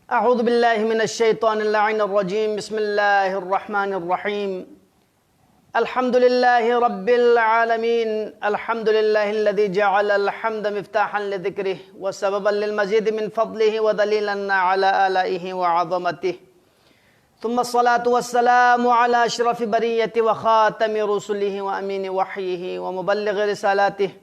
अऊज़ु बिल्लाहि मिनश्शैतानिर्रजीम बिस्मिल्लाहिर्रहमानिर्रहीम अल्हम्दुलिल्लाहि रब्बिल आलमीन अल्हम्दुलिल्लाहिल्लज़ी जअलल हम्द मिफ्ताहन लिज़िक्रिहि व सबबन लिल मज़ीद मिन फ़ज़लिहि व दलीलन अला आलाइहि व अज़मतिहि सुम्मा अस्सलातु वस्सलामु अला अशरफि बरिय्यति व ख़ातमि रुसुलिहि व अमीनि वह्यिहि व मुबल्लिग़ि रिसालातिहि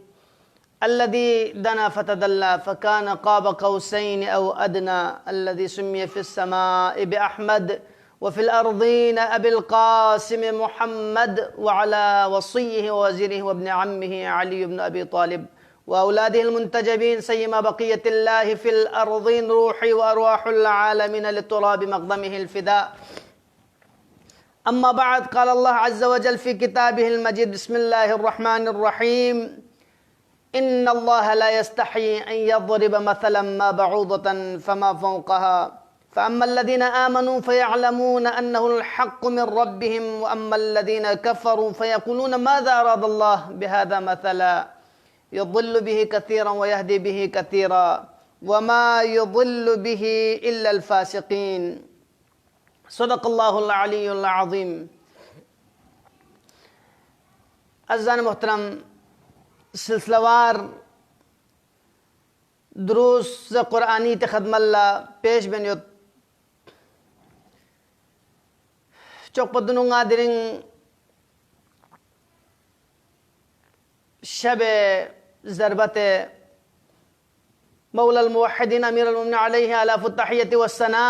الذي دنا فتدلى فكان قاب قوسين أو أدنى الذي سمي في السماء بأحمد وفي الأرضين أبي القاسم محمد وعلى وصيه ووزيره وابن عمه علي بن أبي طالب وأولاده المنتجبين سيما بقية الله في الأرضين روحي وأرواح العالمين لتراب مقدمه الفداء. أما بعد، قال الله عز وجل في كتابه المجيد: بسم الله الرحمن الرحيم إن الله لا يستحي أن يضرب مثلا ما بعوضة فما فوقها فأما الذين آمنوا فيعلمون أنه الحق من ربهم وأما الذين كفروا فيقولون ماذا أراد الله بهذا مثلا يضل به كثيرا ويهدي به كثيرا وما يضل به إلا الفاسقين. صدق الله العلي العظيم. अज़ीज़ान मोहतरम, सिलसिलावार दुरूस क़ुरआनी ते खदमल्ला पेश बेनियत चौकपदनुंगा दिरिंग शब ज़रबत मौलल मुवह्हिदीन अमीरुल मोमिनीन अलैहि अलाफुत तहिय्यति वस्सना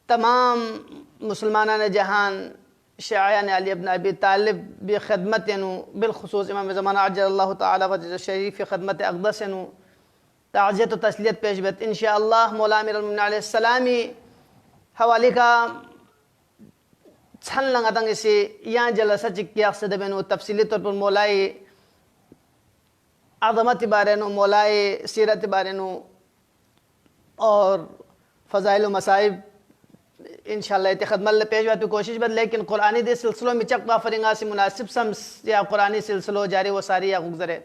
तमाम मुसलमानान जहान शायान अली इब्न अबी तालिब बि खदमत बिलखुसूस इमाम ज़माना अज्जलल्लाहु तआला वजह शरीफ खदमत अक़दस ताज़ियत व तस्लियत पेश बेत इंशाअल्लाह मौला अमीरुल मोमिनीन अलैहिस्सलामी हवाली का छन लंगातंग इसे यहाँ जलसा चिक्किया से दबेनु तफसीली तौर पर मौलाई अज़मत बारे नु मौलाई सीरत बारे नु और फ़ज़ाइल व मसाइब इंशाअल्लाह इते खदमत पेश बात की कोशिश बद, लेकिन कुरानी दे सिलसिलों में चकवा फरिंगा से मुनासिब सम्स या कुरानी सिलसिलो जारी व सारी या गुज़रे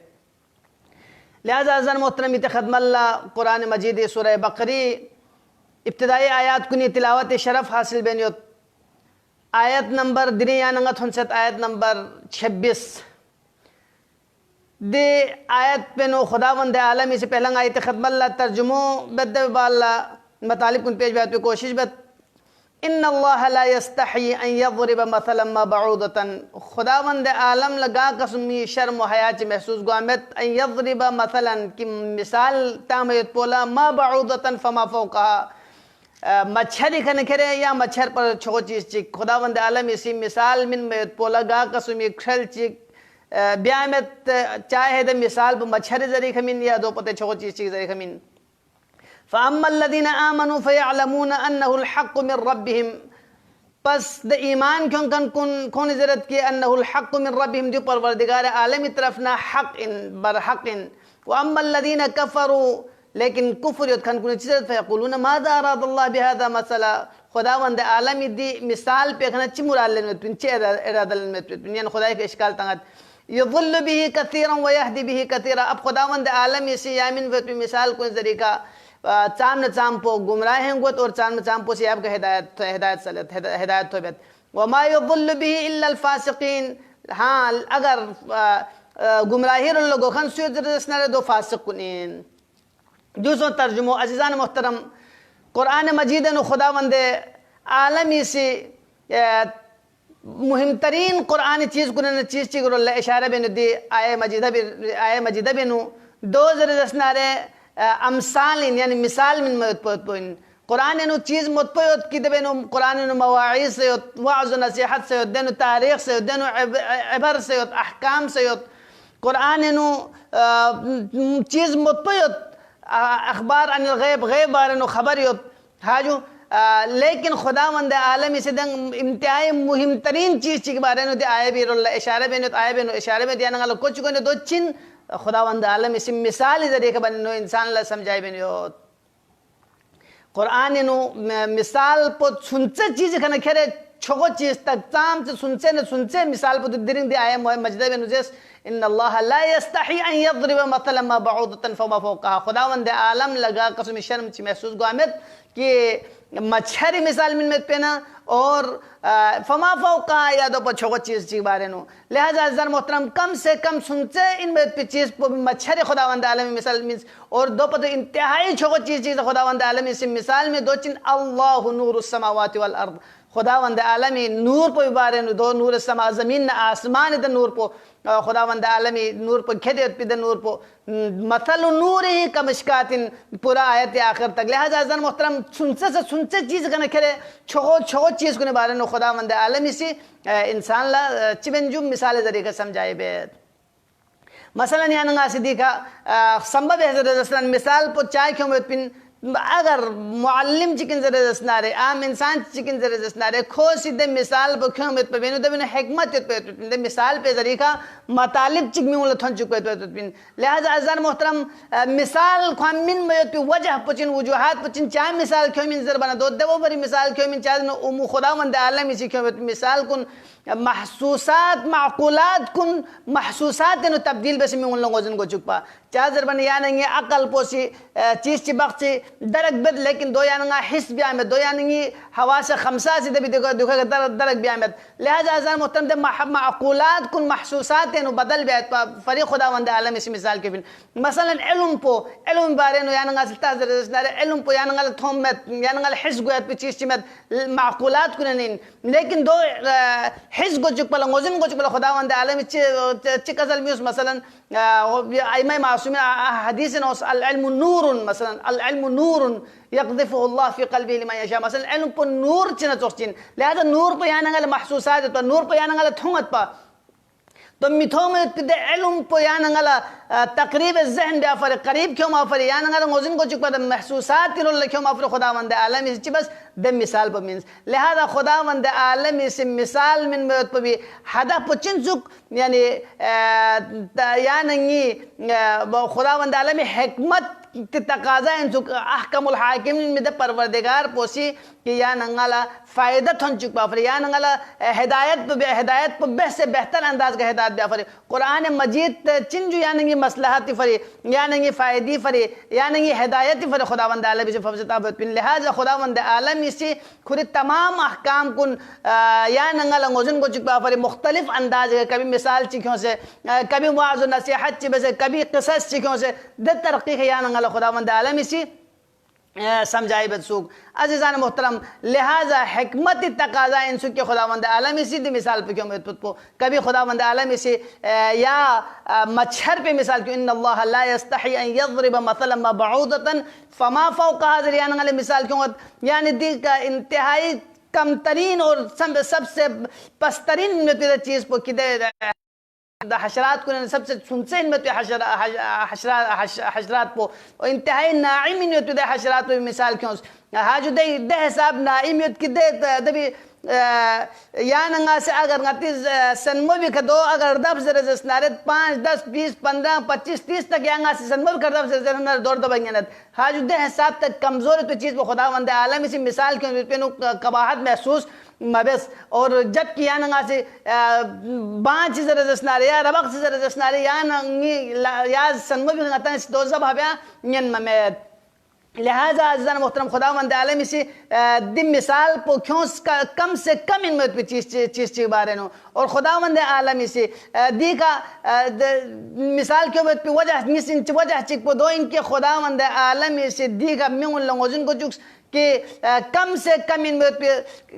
लिहाजा अज़न मोहतरम इते खदमत कुरान मजीद सूरह बकरी इब्तिदाई आयात कुनी तिलावत शरफ हासिल बेनियत आयत नंबर दिनिया नंगत हंसत आयत नंबर 26 दे आयत पे नो खुदावंद आलम इसे पहला आयत खदमत तर्जुमो बद बाला मतलब कुन पेश बात की कोशिश बद इन्नल्लाह ला यस्तही अन यज़रिब मसलन मा बऊदतन खुदावंद आलम लगा कसमी शर्म हया च महसूस गुआमत अन यज़रिब मसलन की मिसाल तामयत पोला मा बऊदतन फमा फौकहा मच्छर खन करे या मच्छर पर छो चीज चिक खुदावंद आलम इसी मिसाल मिन मयत पोला गा कसमी खल चिक ब्यामत चाहे द मिसाल ब मच्छर जरी खमिन या दो पते छो चीज चिक जरी खमिन फ़अम्मल्लज़ीन आमनू फ़यअलमून अन्नहुल हक़्क़ु मिन रब्बिहिम पस द ईमान क्यों कन कौन ज़रत की अन्नहुल हक़्क़ु मिन रब्बिहिम जो परवरदिगार आलम की तरफ ना हक़ इन बर हक़ इन व अम्मल्लज़ीन कफ़रू लेकिन कुफ्र युत खन कुन चीज़ फ़यक़ूलून माज़ा अरादल्लाह बिहाज़ा मसला खुदावंद आलम दी मिसाल पे खना चिमुराल में तुन चे इरादल में तुन यानी खुदा के इश्काल तंगत युज़िल्लु बिही कसीरन व यहदी बिही कसीरा। अब खुदावंद आलम इसी यामिन व मिसाल कुन ज़रीका चाम न चाम पो गुमराह हैं गोत और चाम न चाम पो से आपका हिदायत तो बेत वमा युज़िल्लु बिही इल्ला अल-फ़ासिक़ीन। हाँ, अगर गुमराही लोगों खन सुयत रसना दो फासिक कुनीन दूसरो तर्जुमो अज़ीज़ान मोहतरम कुरान मजीद न खुदावंद आलमी से मुहिम तरीन कुरानी चीज़ कुन चीज़ चिगरो इशारा बेनु दी आय मजीदा बेनु दो रसना रे अमसाल यानी मिसाल मिन मतपोइन कुरान नु चीज़ मतपोयत की दबे नु कुरान नु मवाइज़ से वाज़ नसीहत से देनु तारीख़ से देनु इबर से अहकाम से कुरान नु चीज़ मतपोयत अखबार अनिल गैब गैब बारे नु खबर योत हाजू लेकिन खुदावंद आलम इसे दंग इम्तिहाई मुहिम तरीन चीज़ के बारे नु दे आए भी रोल्ला इशारे में आए भी इशारे में दिया नंगा कुछ को दो चिन खुदावंद आलम इसी मिसाल जरिए के बनो इंसान ला समझाए बनो कुरान नु मिसाल पो सुनचे चीज खन खेरे छोगो चीज तक ताम से सुनसे मिसाल पर दिरिंग दे आए मजदे में नुजेस इन्नल्लाह ला यस्तही अन यضرब मथलन मा बऊदतन फमा फौका खुदावंद आलम लगा कसम शर्म ची महसूस गोआमद कि मच्छरी मिसाल में पेना और फमा फौका या दो पर छोगो चीज ची बारे नो लिहाजा अज़र मोहतरम कम से कम सुनसे इन पे चीज पर मच्छरी खुदावंद आलम मिसाल मींस और दो पर इंतहाई छोगो चीज खुदावंद आलम इस मिसाल में दो चिन अल्लाहु नूरुस समावाति वल अर्द खुदावंद आलमी नूर पर बारे नो दो नूर समा जमीन आसमान द नूर पर खुदावंद आलमी नूर पर खेदे पिद नूर पर मसल नूर ही कमशकातिन पूरा आयत आखिर तक लिहाजा अज़र मोहतरम सुनसे चीज कने खेरे छोगो चीज को बारे नो खुदावंद आलमी से इंसान ला चिबंजुम मिसाल जरिए समझाए बेद मसलन यानंगा सिद्दी का संभव है मिसाल पर चाय क्यों पिन अगर मुअल्लिम चिकन जरे दसनारे आम इंसान चिकन जरे दसनारे खो सीधे मिसाल पर क्यों मत पे बेनु दबिन हिकमत पे मिसाल पे जरिका मतालिब चिक में उल थन चुके तो लिहाजा अज़र मोहतरम मिसाल खामिन में पे वजह पचिन वजूहात पचिन चाय मिसाल क्यों मिन जर बना दो देवो बड़ी मिसाल क्यों मिन चाय नो खुदावंद आलम इसी क्यों मिसाल कुन महसूसात माकुलात कुन महसूसात नो तब्दील बस में उन लोगों को चुपा चादर बन या नहीं अकल पोसी चीज चिबक्सी दरक बद लेकिन दो यानंगा हिस भी आमद दो यानंगी हवा से खमसा से भी देखो दरक भी आमद लिहाजा अज़र मोहतरम दे माकुलात कुन महसूसात नो बदल भी फरी खुदावंद आलम इस मिसाल के बिन मसलन इल्म बारे नो यानंगा सल्ता इल्म पो यानंगा थोम में यानंगा हिस गोयत पे चीज चिमत माकुलात कुन नहीं लेकिन दो हिस गो चुक पला मोजिम गो चुक पला खुदावंद आलम चिकजल म्यूस मसलन आइमा मासूम हदीस नौस अल इल्म नूरुन मसलन अल इल्म नूरुन यक़ज़िफुहु अल्लाह फी क़ल्बि लिमन यशा मसलन इल्म पर नूर चिना चोचिन लिहाजा नूर पर यानंगा महसूसात तो नूर पर यानंगा थोंगत पा तो मिथो में किदे इल्म पर यानंगा तकरीब ज़हन बिआफर करीब क्यों माफर यानंगा मोजिन को चुक पा महसूसात तिरुल क्यों माफर खुदावंद आलम इस बस दे मिसाल पर मीन्स लिहाजा खुदावंद आलम इस मिसाल में पर भी हदा पुचिन चुक यानी यानंगी खुदावंद आलम हिकमत तकाजा इन चुक अहकमुल हाकिम में दे परवरदिगार पोसी कि या नंगाला फ़ायदा थन चुक पाफर या नंगाला हिदायत पर बेहसे बेहतर अंदाज का हिदायत बिआफर कुरान मजीद चिंजु या नंगी मसलहत फरी या नंगी फ़ायदी फरी या नंगी हिदायत फरी खुदावंद आलम से फज़ताबत पिन लिहाजा खुदावंद आलम इसी खुद तमाम अहकाम कुन या नंगाला गोजन को चुक पाफर मुख्तलिफ अंदाज है कभी मिसाल चिक्यों से कभी वाज़ नसीहत चिबे से कभी क़िसस चिक्यों से दे तरक़ी है या नंगाला खुदावंद आलम इसी समझाई बदसूक अज़ीज़ान मोहतरम लिहाजा हिकमत तकाजा इन के खुदावंद आलम इसी दी मिसाल पे क्यों को कभी खुदावंद आलम इसी या मच्छर पे मिसाल क्यों इन्नल्लाह ला यस्तही अन यضرब मथलन मा बऊदतन फमा फौका यानी मिसाल क्यों यानी दी का इंतहाई कम तरीन और सबसे पस्तरीन चीज़ को किदे हशरात को सबसे सुनसे इनमें तो हशरात को इंतहाई नाइमियत तो हशरात को मिसाल क्यों हाजु दे दे हिसाब नाइमियत की दे दबी या नंगा से अगर गति सन्मो भी खदो अगर दब जरे जसनारे 5 10 20 15 25 30 तक यांगा से सन्मो भी खदब से जरे दौड़ दबंगनत हाजु दे हिसाब तक कमजोर तो चीज को खुदावंद आलम इसी मिसाल क्यों पे कबाहत महसूस मबस और जब कि यानंगा से 5 जरे जसनारे या रबक से जरे जसनारे या नंगी या सन्मो भी गता इस दो जब हबया यन ममेद लिहाजा अज़ीज़ान मोहतरम खुदावंद आलम इसी दी मिसाल को क्यों कम से कम इनमें पे चीज़ बारे नो और खुदावंद आलम इसी दी का मिसाल क्यों पे वजह चिक को दो इनके खुदावंद आलम इसी दी का मैं उन लोगों को चुक कि कम से कम इनमें पे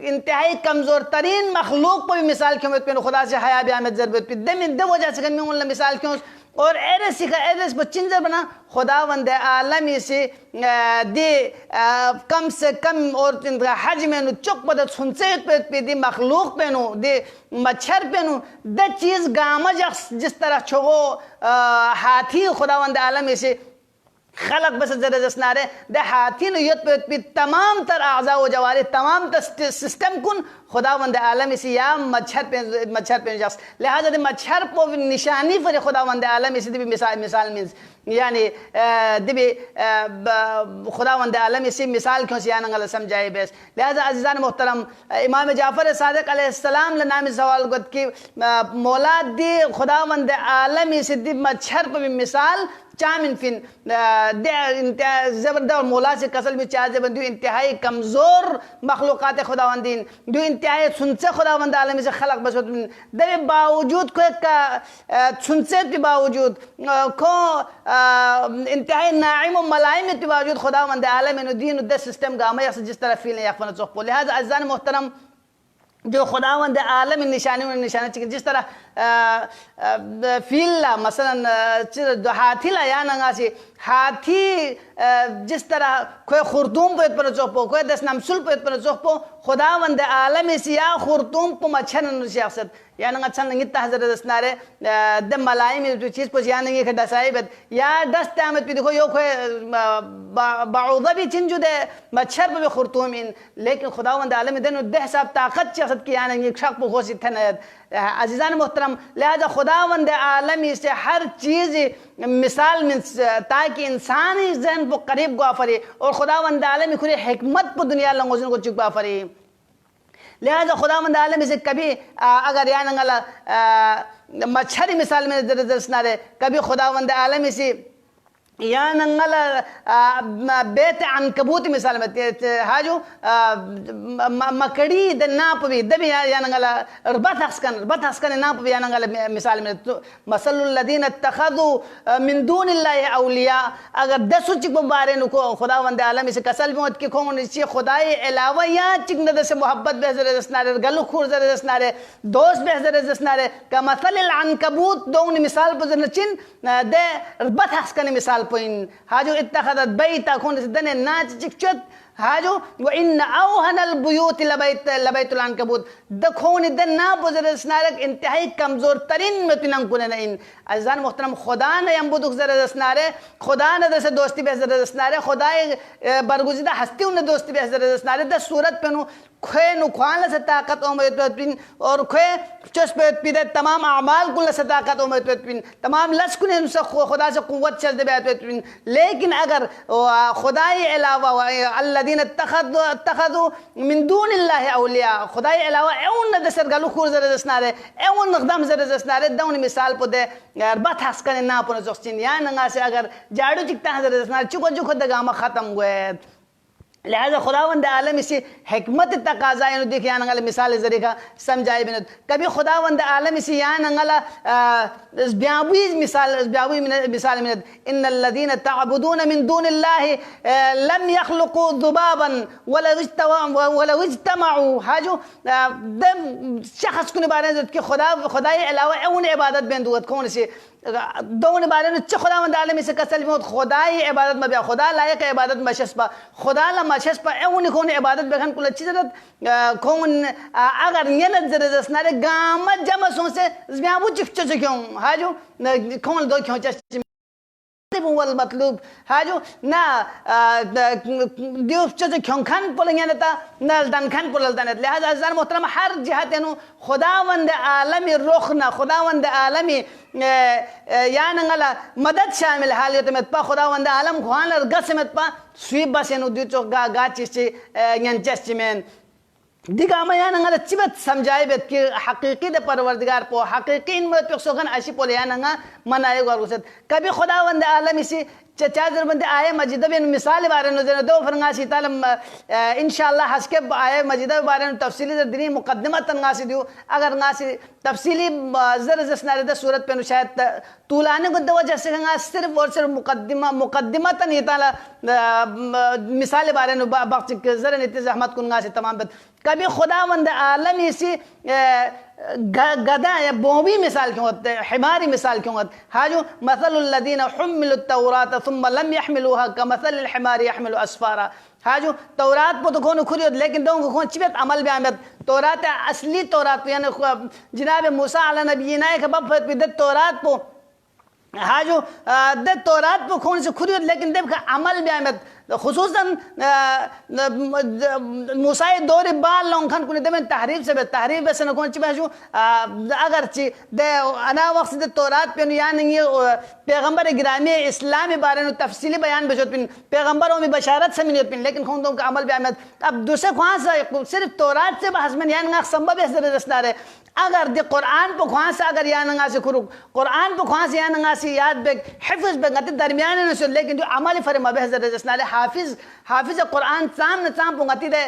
इंतहाई कमज़ोर तरीन मखलूक को भी मिसाल क्यों पे खुदा से हया भी आमद ज़रूरत पे दे वजह से कम उन मिसाल क्यों और एरस का एरस बच्चिंजर बना खुदावंद आलम से दे कम से कम और हज में नु चुक पद सुनसे पे दी मखलूक पे नु दे मच्छर पे नु दे चीज़ गामज जिस तरह छोगो हाथी खुदावंद आलम से खलक बस जरे जसनारे दे हाथी नु यत पे तमाम तर आज़ा व जवारे तमाम तर सिस्टम कुन खुदावंद आलम इसी या मच्छर पे जस लिहाजा दे मच्छर को निशानी फरे खुदावंद आलम इसी भी मिसाल मीन्स यानी दिबी खुदावंद आलम इसी मिसाल क्यों सियान गल समझाए बेस। लिहाजा अज़ीज़ान मोहतरम इमाम जाफ़र सादिक़ अलैहिस्सलाम ने नाम सवाल गुत की मौला दी खुदावंद आलम इसी दिब मच्छर पर मिसाल चामिन फिन ज़बरदस्त और मौला से कसल में चाहे दो इंतहाई कमज़ोर मखलूक़ात खुदावंदीन दो इंतहाई सुनसे खुदावंद आलम से खलक बस दे बावजूद को का सुनसे के बावजूद को इंतहाई नाइम और मलाइम के बावजूद खुदावंद आलम ने दीन उद्दे सिस्टम गामा जिस तरह फील नहीं याफ़न चौक लिहाजा अज़ीज़ान मोहतरम जो खुदावंद आलम निशानी जिस तरह फील्ला मसलन हाथी ला या नंगासी हाथी जिस तरह कोई खुरतूम पे पर चोपो कोई दस नमसुल पे पर चोपो खुदावंद आलम या खुरतूम पे मच्छर सियासत या नंगा अच्छा नहीं तहज़र दसनारे द मलाई में जो चीज़ पर या नहीं है दसाई बत या दस टाइम पे देखो यो कोई बाउदा भी चिंजू दे मच्छर पे खुरतूम इन लेकिन खुदावंद आलम दिन दह साब ताकत सियासत की या नहीं शक पर होशी थनयत अज़ीज़ान मोहतरम। लिहाजा खुदावंद आलमी से हर चीज़ मिसाल में ताकि इंसानी जहन को करीब गुआफरी और खुदावंद आलमी खुद हिकमत पर दुनिया लंगोजन को चुक गुआफरी। लिहाजा खुदावंद आलमी से कभी अगर या नंगला मच्छरी मिसाल में दरसनारे कभी खुदावंद आलमी से या नंगल बेत अनकबूत मिसाल में हाजू मकड़ी द नाप भी दबी या नंगल रबत हस्कन नाप भी या नंगल मिसाल में तो मसलुल्लज़ीन इत्तखज़ू मिन दूनिल्लाहि औलिया अगर 10 चिक बारे नु को खुदावंद आलम इसे कसल में के कौन इसी खुदाई अलावा या चिक नद से मोहब्बत बेहतर दसनारे गलु खुर जरे दसनारे दोस्त बेहतर दसनारे का मसलिल अनकबूत दोन मिसाल पर नचिन दे रबत हस्कन मिसाल हाजो इत्तखज़त बैता कौन से दने नाच चिकचत हाजो व इन औहनल बुयूत लबैतुल अनकबूत दखोन दन ना बुज़र स्नारक इंतहाई कमज़ोर तरीन में तिनंग कुने इन अज़ीज़ान मोहतरम खुदा ने यंबुदुक ज़र स्नारे खुदा ने दसे दोस्ती बेहतर स्नारे खुदाए बरगुज़िदा हस्ती उन्हें दोस्ती बेहतर स्नारे द सूरत पे नु खे नुखान से ताकत उम्मीद और खे चुस पे पीदे तमाम अमाल कुल से ताकत उम्मीद तमाम लश्कुन से खुदा से कुव्वत चल दे बेहतर लेकिन अगर खुदाई अलावा अल्लज़ीन इत्तखज़ू मिन दूनिल्लाहि औलिया खुदाई अलावा एउन दसर गलु खुर जरे दसनारे एउन नखदम जरे दसनारे दौन मिसाल पदे बात हस्कन ना पन जोस्तिन या नंगा से अगर जाड़ू चिकता जरे दसनारे चुको जुखो दगामा खत्म हुए। लिहाजा खुदावंद आलम इसी हिकमत तकाज़ा इन देखिए या नंगल मिसाल ज़रिए का समझाए बिन कभी खुदावंद आलम इसी या नंगला ब्यावी मिसाल में इन्नल्लज़ीन तअबुदून मिन दूनिल्लाहि लम यख़्लुक़ू ज़ुबाबन वला इज्तमऊ हाजो दम शख्स को बारे में कि खुदाई अलावा उन इबादत बेंदुत कौन से दोन बारे में खुदावंद आलम इसे कसल में खुदाई इबादत में खुदा लायक इबादत मशस्पा खुदा ला मशस्पा उन कौन इबादत बेखन कुल अच्छी जरूरत कौन अगर ये नजर दसनारे गाम जमा सो से ब्याबू चिफ्च क्यों हाजो कौन दो क्यों चच वल मतलब हाजो ना दियोच क्यों खान पोलेंगे नता नल दन खान पोलल दन लिहाजा अज़ीज़ान मोहतरम हर जिहत नु खुदावंद आलमी रोखना खुदावंद आलमी या नंगला मदद शामिल हालियत में पा खुदावंद आलम खुआन गस में पा स्वीप बस नु दिचो गा चीज यंचस में दिगा मैं या नंगला चिबत समझाए बेत कि हकीकी दे परवरदिगार पो हकीकी इन में तो सोगन ऐसी पोले या नंगा मनाए गौरसत कभी खुदावंद आलम इसी चादर बंदे आए मस्जिद में मिसाल बारे में दो फरंगा सीतालम इंशाल्लाह हस्के आए मस्जिद बारे में तफसीली दिनी मुकदमा तनगासी दियो अगर गासी तफसीली जर जसनारे द सूरत पे शायद तूलाने को दवा जैसे गंगा सिर्फ और सिर्फ मुकदमा तन ताला मिसाल बारे में बाकी जर नित जहमत कुनगा से तमाम बत कभी खुदावंद आलम इसी गधा या बोबी मिसाल क्यों होते हिमारी मिसाल क्यों होते हाजो मसलुल्लज़ीन हुम्मिलुत तौरात सुम्मा लम यहमिलूहा कमसलिल हिमारी यहमिलु अस्फारा हाजो तौरात पर तो कौन खुरी होते लेकिन दो कौन चिबत अमल में आमद तौरात असली तौरात यानी जनाब मूसा अला नबीना के बब बिदत तौरात पर हाजो द तौरात पर कौन से खुरी होते लेकिन देव का अमल में आमद खुसूसन मुसाई दौर बाल लोग खन कुने दमें तहरीफ बस न कौन चिबहजू अगर ची दे अना वक्त दे तौरात पे यानी ये पैगंबर गिरामी इस्लामी बारे में तफसीली बयान बजोत पिन पैगंबरों में बशारत से मिनियत पिन लेकिन खुद का अमल भी आमद अब दूसरे ख्वां से सिर्फ तौरात से बहस में यानी संभव है रसदार है अगर दे कुरान पर ख्वां से अगर या नंगा से खुरुक कुरान पर ख्वां से या नंगा से याद बेग हिफ्ज बेग गति दरमियान न सो लेकिन जो अमल फरमा बहस रसदार हाफिज कुरान चाम न चाम पुंगती दे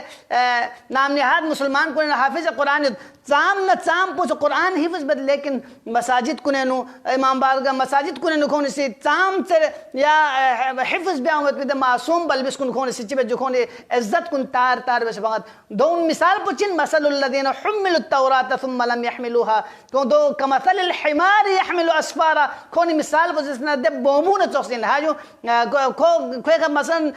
नाम निहाद मुसलमान को हाफिज कुरान चाम न चाम पुछ कुरान हिफ्ज बद लेकिन मसाजिद कुने नु इमाम बारगा मसाजिद कुने नु खोन से चाम से या हिफ्ज ब्यामत बिद मासूम बलबिस कुन खोन से चिबे जो खोन इज्जत कुन तार तार बस बगत दो मिसाल पुचिन मसलुल लदीन हुमिलु तौरात थुम्मा लम यहमिलुहा तो दो कमसल हिमार यहमिलु अस्फारा खोन मिसाल पुजिसना दे बोमु न चोसिन हाजो खो का मसन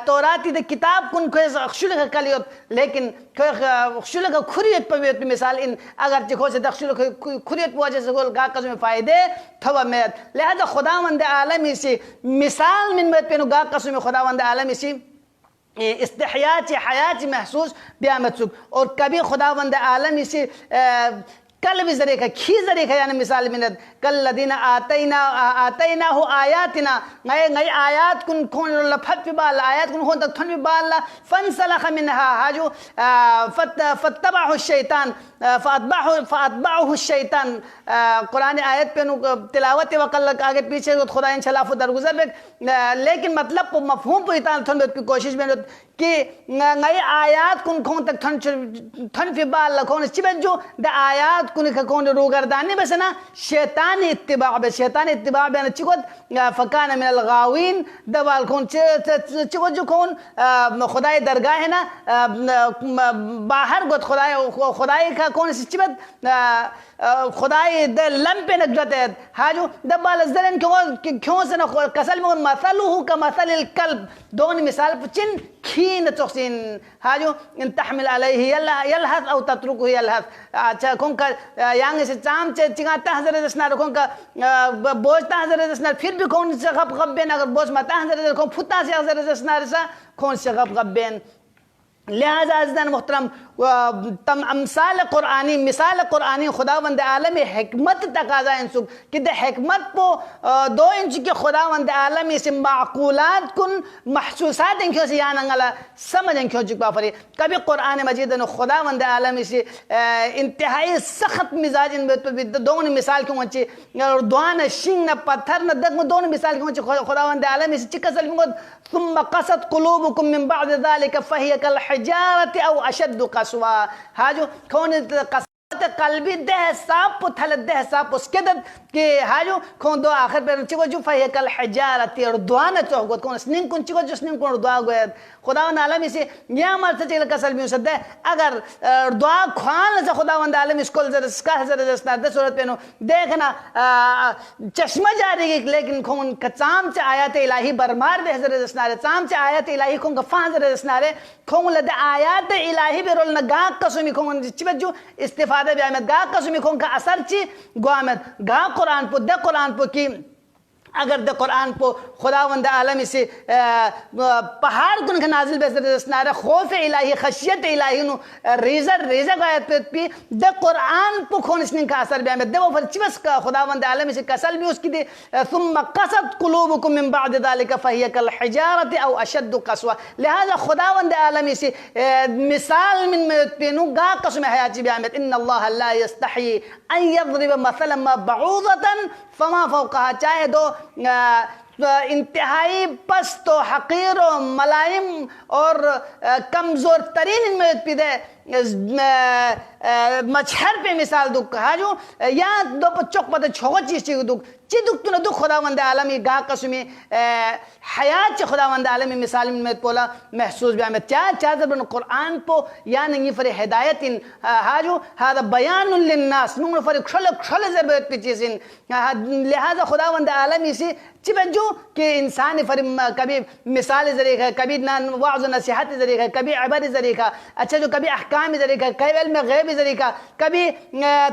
तौराती दे किताब कुन खो अक्षुल का कलियत लेकिन खो अक्षुल का खुरियत पवित मिसाल इन अगर जिखो से दक्षुल खुरियत वजह से गोल गा कसम फायदे थवा में लिहाजा खुदावंद आलमी से मिसाल मिन में पेनु गा कसम खुदावंद आलमी से इस्तिहयात हयात महसूस ब्यामत और कभी खुदावंद आलमी से कल भी जरिए का खी जरिए का यानी मिसाल मिनत कल लदीना आतैना हो आयातिना नए नए आयात कुन कौन लफत भी बाल आयात कुन कौन तक थन भी बाल फंसलख मिनहा हाजो फत्तबाहु शैतान फअतबाहु शैतान कुरान आयत पे तिलावत वकल आगे पीछे खुदा इंशाल्लाह दरगुजर लेकिन मतलब को मफहूम पे इतना थन की कोशिश में कि नए आयात कुन कौन तक थन भी बाल कौन चिबे जो द आयात कुन कौन रूगरदानी बस ना शैतान इत्तिबा बयान चिकोत फकान मिनल गावीन दवाल कौन चिकोत जो कौन खुदाई दरगाह है ना बाहर गोत खुदाई का कौन सी चिबत खुदाई द लंपे नगरत है हाजो दबाल जरन क्यों से ना कसल में मसलुहु का मसलिल कल्ब दोन मिसाल चिन खीन तोसिन हाजो इन तहमिल अलैहि यलहस औ तत्रुकु यलहस अच्छा कौन का यांग से चाम चे चिंगाता हजरत दसना कौन का बोझता हजरत दसना फिर भी कौन से गप बेन अगर बोझ मता हजरत कौन फुता से हजरत दसना सा कौन से गप बेन लिहाजा अज़ीज़ान मोहतरम तम अमसाल कुरानी मिसाल कुरानी खुदावंद आलम हिकमत तकाजा इंसुक कि द हिकमत पो 2 इंच के खुदावंद आलम से माकूलात कुन महसूसात इंक्यों से यान अंगला समझ इंक्यों जुकबा फरी कभी कुरान मजीद न खुदावंद आलम से इंतहाई सख्त मिजाज इन दोनों मिसाल क्यों अच्छी दुआन शिंग न पत्थर न दग में दोनों मिसाल क्यों अच्छी खुदावंद आलम से चिकसल में थुम्मा क़सत क़ुलूबुकुम मिन बअद ज़ालिका फ़हिय कल हिजारति औ अशद्दु क़स्वा हाजो कौन कल्बी दह साप पुथल दह साप उसके दद के हाजो कौन दो आखिर पे चिको जो फहे कल हिजारती और दुआ न चो गो कौन स्निंग कुन चिको जो स्निंग कुन दुआ गो खुदावंद आलम इसे या मर से चल कसल भी सद अगर दुआ खान से खुदावंद आलम इसको इसका हजरत दस सूरत पे नो देखना चश्मा जारी लेकिन कौन कचाम से आयत इलाही बरमार बे हजरत दसनारे चाम से आयत इलाही कौन गफा हजरत दसनारे कौन लद आयत इलाही बे रोल न गा कसमी कौन चिबजू इस्तिफादा बे आमद गा कसमी कौन का असर ची गोआमद गा कुरान पो द कुरान पो की अगर द कुरान पो खुदावंद आलम से पहाड़ कुन के नाजिल बेसनारे खौफ इलाही खशियत इलाही नु रेजा गायत पे द कुरान पो खोन इसने का असर बयान दे वो फरचिबस का खुदावंद आलम से कसल भी उसकी दे थुम्मा क़सत क़ुलूबुकुम मिन बअद ज़ालिका फ़हिय कल हिजारति औ अशद्दु क़स्वा लिहाजा खुदावंद आलम से मिसाल मिन पेनु गा कसम हयाती बयान इन्नल्लाह ला यस्तही अन यضرब मसलन मा बऊदतन फमा फौक़हा चाहे दो इंतहाई पस्त व हकीर व मलाइम और कमज़ोर तरीन इनमें पिदे मच्छर पे मिसाल दुख हाजो या दो चौक पता छोगो चीज़ दुख ची दुख तूने दुख खुदावंद आलमी गा कसमी हयात खुदावंद आलमी मिसाल में पोला महसूस भी हमें चार जब कुरान पो या नहीं फरे हिदायत इन हाजो हादा बयानुल लिन्नास नुंग फरे खल ज़रूरत पे चीज़ इन लिहाजा खुदावंद आलमी से चिबजू कि इंसान फरे कभी मिसाल ज़रिए कभी वाज़ नसीहत ज़रिए कभी इबादत ज़रिए अच्छा जो कभी अहकाम ज़रिए कभी इल्म गैब ज़रिए कभी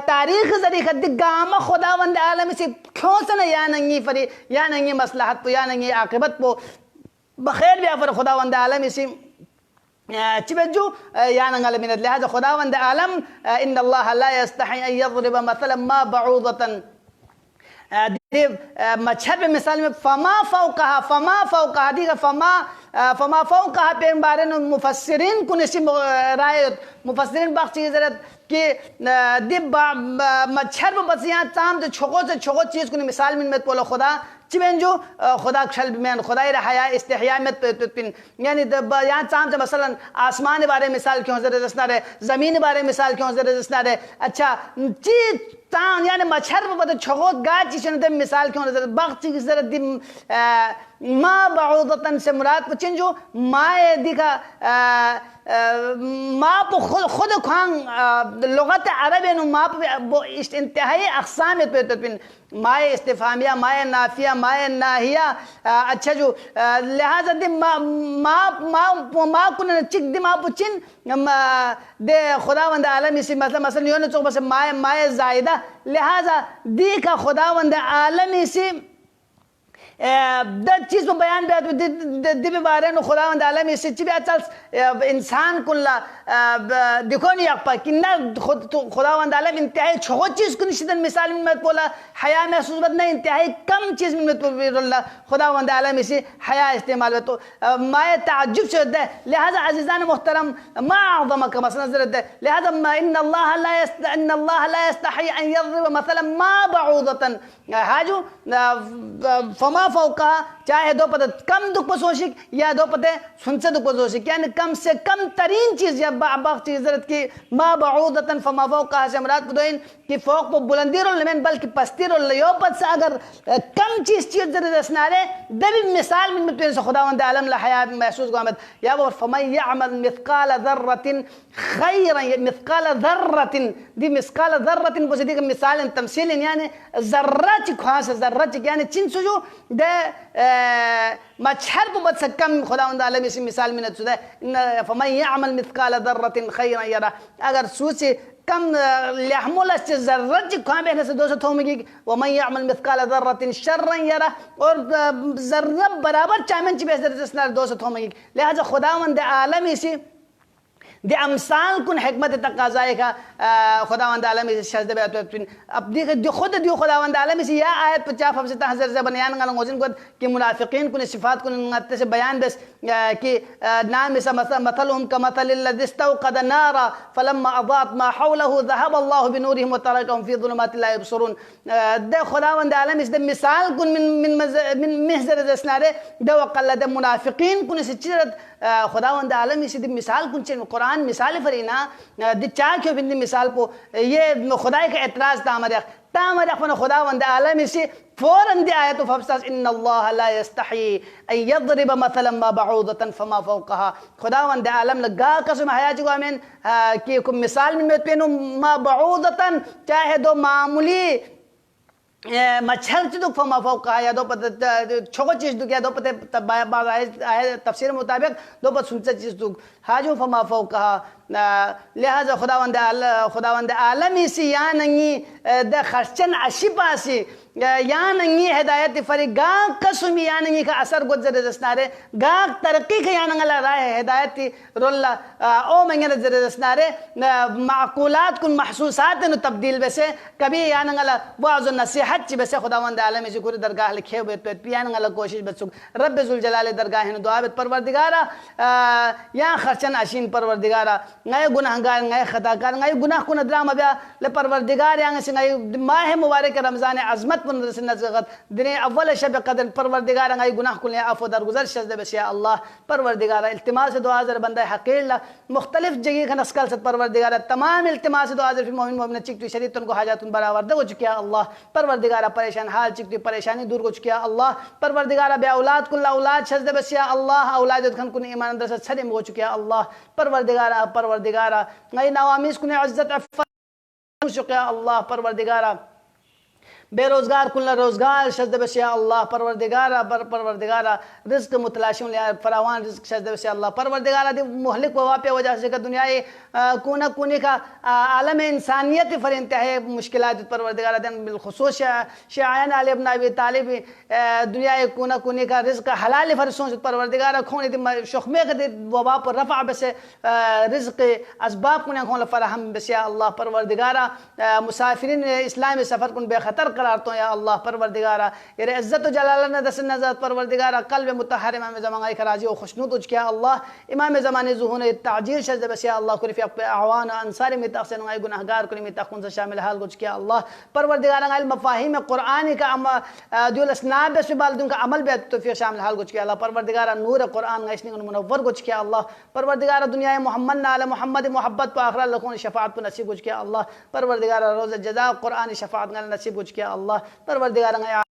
तारीख़ ज़रिए दिगामा खुदावंद आलमी से क्यों से या नहीं फरी या नहीं मसलहत पो या नहीं आक़िबत पो बखैर भी आफर खुदावंद आलम इसी चिबजू या नंगल मिनत लिहाजा खुदावंद आलम इन्नल्लाह ला यस्तही अन यضرब मसलन मा बऊदतन मच्छर पे मिसाल में फमा फौका दी का फमा फौका पे बारे में मुफस्सिरीन को नसीब राय मुफस्सिरीन बख्शी जरत कि दिब मच्छर पे बस यहाँ ताम से छोको चीज़ को मिसाल में बोला खुदा चिबेंजो खुदा खल में खुदा रहाया इस्तिहया में पिन यानी यहाँ ताम से मसलन आसमान के बारे में मिसाल क्यों जरूरत है ज़मीन के बारे में मिसाल क्यों जरूरत है अच्छा चीज ताम यानी मच्छर पे बता छोको गाज चीज़ ने मिसाल क्यों जरूरत बख्श की जरूरत दिम माँ बऊदतन से मुराद पचिन जो माए दिखा माँ को खुद खां लुगत अरब नु माँ पे इंतहाई अक़साम पे तपिन माए इस्तिफ़ामिया माए नाफिया माए नाहिया अच्छा जो लिहाजा दि माँ को चिक दि माँ पुचिन दे खुदावंद आलम इसी मसलन यो न चो बस माए ज़ायदा लिहाजा दी का खुदावंद आलम इसी द चीज़ में बयान दिबे बारे नो खुदावंद आलम इसी चिबे अचल इंसान कुल्ला देखो नहीं आप किन्ना खुदावंद आलम इंतहाई छोटी चीज़ को निश्चित मिसाल में बोला हया महसूस बद नहीं इंतहाई कम चीज़ में बोला खुदावंद आलम इसी हया इस्तेमाल तो माए ताज्जुब से होता है लिहाजा अज़ीज़ान मुहतरम मा अज़म का मसला ज़रूरत है लिहाजा इन्नल्लाह ला यस्तही अन यضرब मसलन मा बऊदतन हाजू फमा फौका चाहे दो पते कम दुख पसोशिक या दो पते सुनसे दुख पसोशिक यानी कम से कम तरीन चीज़ या बाग चीज़ ज़रूरत की मा बऊदतन फमा फौका से मुराद बुदोइन कि फौक को बुलंदी रोल नहीं बल्कि पस्ती रोल यो पद से अगर कम चीज़ ज़रूरत असनारे दबी मिसाल में पेश खुदावंद आलम ला हया महसूस गुआमत या वो फमन यअमल मिस्काल ज़र्रतिन खैरन मिस्काल ज़र्रतिन दी मिस्काल ज़र्रतिन को दी मिसाल तमसील यानी ज़र्रा ची ख्वास ज़र्रा ची यानी चिन सुजो दे मच्छर को बद सकम खुदावंद आलम इसी मिसाल में नचुदा फमन यअमल मिस्काल ज़र्रतिन खैरन यरा अगर सूची कम लहमुल ज़र्रत ची ख्वा बेने से 200 थोमेगी वमन यअमल मिस्काल ज़र्रतिन शर्रन यरा और ज़र्रा बराबर चामन ची बेहतर जसना 200 थोमेगी लिहाजा खुदावंद आलम इसी दे अमसाल कुन हिकमत तकाज़ाए का खुदावंद आलम इस शज़्द बैत अब दे खुद दियो खुदावंद आलम इस या आयत 50 हफ्ते हज़र से बयान गाना गोजिन को कि मुनाफिकीन कुन सिफात कुन नत्ते से बयान बस कि नाम इस मसलुहुम कमसलिल लज़ी इस्तौक़द नारा फलम्मा अज़ाअत मा हौलहु ज़हब अल्लाहु बिनूरिहिम व तरकहुम फ़ी ज़ुलुमातिन ला युबसिरून दे खुदावंद आलम इस दे मिसाल कुन मिन महज़र जसनारे दे वक़ल दे मुनाफिकीन कुन इस चिरत खुदावंद आलम इस दे मिसाल कुन चिन कुरान मिसाल फरीना दिचा क्यों बिंदी मिसाल को ये खुदाई का एतराज़ तामर अपन खुदावंद आलम इसी फौरन दे आया तो फफ्सास इन्नल्लाह ला यस्तही अन यضرब मसलन मा बऊदतन फमा फौकहा खुदावंद आलम लगा कसम हया जो आमीन कि को मिसाल में पेनो मा बऊदतन चाहे दो मामूली मच्छर चीज़ फमा फौका या दो पते छोको चीज़ दुख या दो पते तफसीर मुताबिक दो पते सुनसे चीज़ दुख हाजो फमा फौका लिहाजा खुदावंद आलम इसी या नहीं द खर्चन अशिपासी या नहीं हिदायत फरी गाँव कसुमी या नहीं का असर गुजर जसनारे गाँव तरक्की का या नंगला राय हिदायत रोल्ला ओ मंगल जर जसनारे माकूलात कुन महसूसात न तब्दील वैसे कभी या नंगला वाज़ नसीहत ची वैसे खुदावंद आलम इसी पूरी दरगाह लिखे हुए तो पिया नंगला कोशिश बचुक रब जुल जलाल दरगाह न दुआ बेत परवरदिगारा या खर्चन अशीन परवरदिगारा नए गुनाहगार नए खताकार नए गुनाह कुन द्राम अबया ले परवरदिगार यांग से नए माह मुबारक रमज़ान अज़मत पुन नज़गत दिन अव्वल शब कदर परवरदिगार नए गुनाह कुल अफ़ो दरगुज़र शज़्द बस या अल्लाह परवरदिगार इल्तिमास दुआ ज़र बंदा हक़ील मुख्तलिफ जगह का नस्कल से परवरदिगार तमाम इल्तिमास दुआ ज़र मोमिन मोमिन चिकती शरीत उनको हाजात बराबर हो चुकी अल्लाह परवरदिगार परेशान हाल चिकती परेशानी दूर हो चुकी अल्लाह परवरदिगार बे औलाद कुल औलाद शज़्द बस या अल्लाह औलाद खन कुन ईमान दर से छदे हो चुकी अल्लाह परवरदिगारा नई नवामीस कुने इज्जत अफ़ शुक्रिया अल्लाह परवरदिगारा बेरोज़गार कुल्ला रोज़गार शज़द बस या अल्लाह परवरदिगारा परवरदिगारा रिज़्क़ मुतलाशिम लिया फरावान रिज़्क़ शज़द बस या अल्लाह परवरदिगारा दी मुहलिक वबा पे वजह से का दुनियाए कोना कोने का आलम इंसानियत फर इंतहा मुश्किलात परवरदिगारा दिन बिलखुसूस शायन अली इब्न अबी तालिब दुनियाए कोना कोने का रिज़्क़ हलाल फर सोच परवरदिगारा खोने दी शुखमे के वबा पर रफ़ा बस रिज़्क़ असबाब कुने खोल फराहम बस या अल्लाह परवरदिगारा मुसाफिरीन इस्लामी सफ़र कुन बेखतर करार तो या अल्लाह परवरदिगारा ये इज़्ज़त जलाल ने दस नज़र परवरदिगारा कल्ब मुतहर इमाम ज़माने खराजी और खुशनूद उज किया अल्लाह इमाम ज़माने ज़ुहून ताजील शज़ बस या अल्लाह कुरिफ़ अवान अंसारी में तहसन वाई गुनहगार कुल में तखुन से शामिल हाल कुछ किया अल्लाह परवरदिगारा अल मफाहिम कुरान का दुल असनाब बस बालदुन का अमल बे तो फिर शामिल हाल कुछ किया अल्लाह परवरदिगारा नूर कुरान इसने मुनव्वर कुछ किया अल्लाह परवरदिगारा दुनिया मोहम्मद नाल मोहम्मद मोहब्बत पर आखिर लखों शफाअत पर नसीब कुछ किया अल्लाह परवरदिगारा रोज़ जज़ा कुरान शफाअत नसीब कुछ किया अल्लाह परवरदिगारा